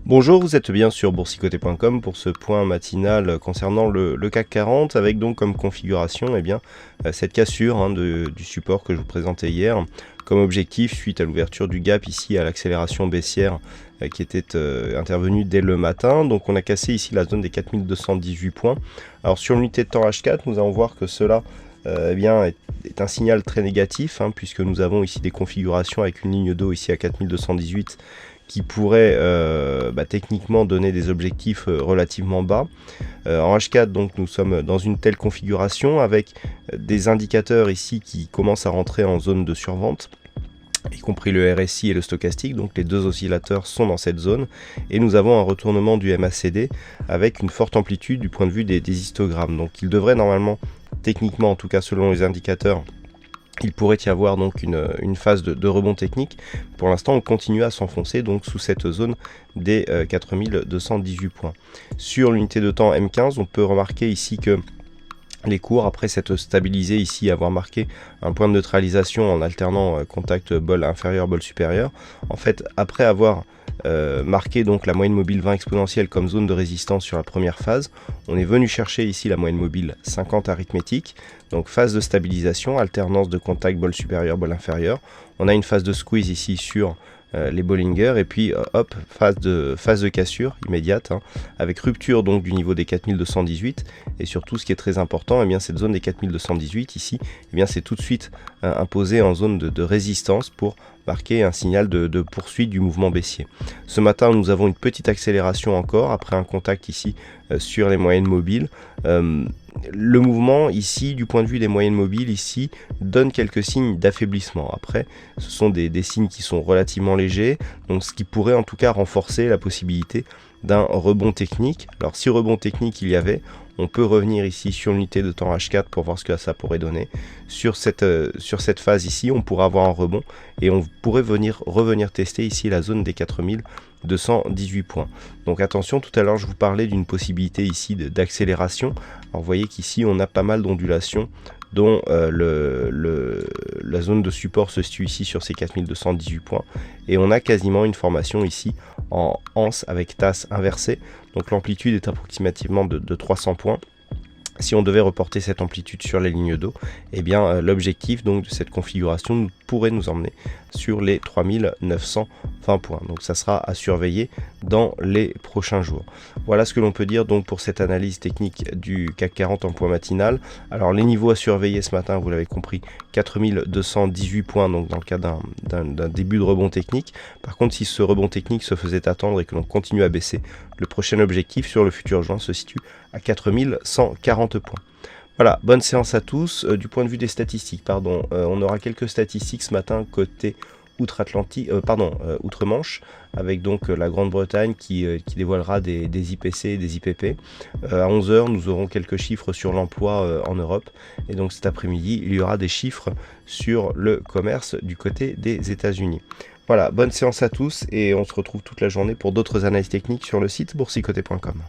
Bonjour, vous êtes bien sur boursicoté.com pour ce point matinal concernant le CAC 40 avec donc comme configuration cette cassure du support que je vous présentais hier comme objectif suite à l'ouverture du gap ici à l'accélération baissière qui était intervenue dès le matin. Donc on a cassé ici la zone des 4218 points. Alors sur l'unité de temps H4, nous allons voir que cela est un signal très négatif puisque nous avons ici des configurations avec une ligne d'eau ici à 4218 qui pourrait techniquement donner des objectifs relativement bas. En H4, donc, nous sommes dans une telle configuration avec des indicateurs ici qui commencent à rentrer en zone de survente, y compris le RSI et le stochastique, donc les deux oscillateurs sont dans cette zone, et nous avons un retournement du MACD avec une forte amplitude du point de vue des histogrammes. Donc il devrait normalement, techniquement en tout cas selon les indicateurs, il pourrait y avoir donc une phase de rebond technique. Pour l'instant, on continue à s'enfoncer donc sous cette zone des 4218 points. Sur l'unité de temps M15, on peut remarquer ici que les cours, après s'être stabilisés ici, avoir marqué un point de neutralisation en alternant contact bol inférieur, bol supérieur, en fait, après avoir marqué donc la moyenne mobile 20 exponentielle comme zone de résistance sur la première phase, on est venu chercher ici la moyenne mobile 50 arithmétique, donc phase de stabilisation, alternance de contact bol supérieur, bol inférieur. On a une phase de squeeze ici sur les Bollinger et puis hop, phase de cassure immédiate avec rupture donc du niveau des 4218 et surtout ce qui est très important, cette zone des 4218 ici, c'est tout de suite imposé en zone de résistance pour marquer un signal de poursuite du mouvement baissier. Ce matin, nous avons une petite accélération encore après un contact ici sur les moyennes mobiles. Le mouvement ici, du point de vue des moyennes mobiles ici, donne quelques signes d'affaiblissement. Après, ce sont des signes qui sont relativement légers, donc ce qui pourrait en tout cas renforcer la possibilité d'un rebond technique. Alors si rebond technique il y avait, on peut revenir ici sur l'unité de temps H4 pour voir ce que ça pourrait donner. Sur cette phase ici, on pourra avoir un rebond et on pourrait revenir tester ici la zone des 4218 points. Donc attention, tout à l'heure je vous parlais d'une possibilité ici d'accélération. Alors vous voyez qu'ici on a pas mal d'ondulations dont la zone de support se situe ici sur ces 4218 points et on a quasiment une formation ici en anse avec tasse inversée, donc l'amplitude est approximativement de 300 points. Si on devait reporter cette amplitude sur les lignes d'eau, l'objectif donc de cette configuration pourrait nous emmener sur les 3920 points. Donc ça sera à surveiller dans les prochains jours. Voilà ce que l'on peut dire donc pour cette analyse technique du CAC 40 en point matinal. Alors les niveaux à surveiller ce matin, vous l'avez compris, 4218 points donc dans le cas d'un début de rebond technique. Par contre, si ce rebond technique se faisait attendre et que l'on continue à baisser, le prochain objectif sur le futur juin se situe à 4140 points. Voilà, bonne séance à tous. Du point de vue des statistiques, on aura quelques statistiques ce matin côté outre-Manche, avec donc la Grande-Bretagne qui dévoilera des IPC et des IPP. À 11 h, nous aurons quelques chiffres sur l'emploi en Europe. Et donc cet après-midi, il y aura des chiffres sur le commerce du côté des États-Unis. Voilà, bonne séance à tous et on se retrouve toute la journée pour d'autres analyses techniques sur le site boursicoté.com.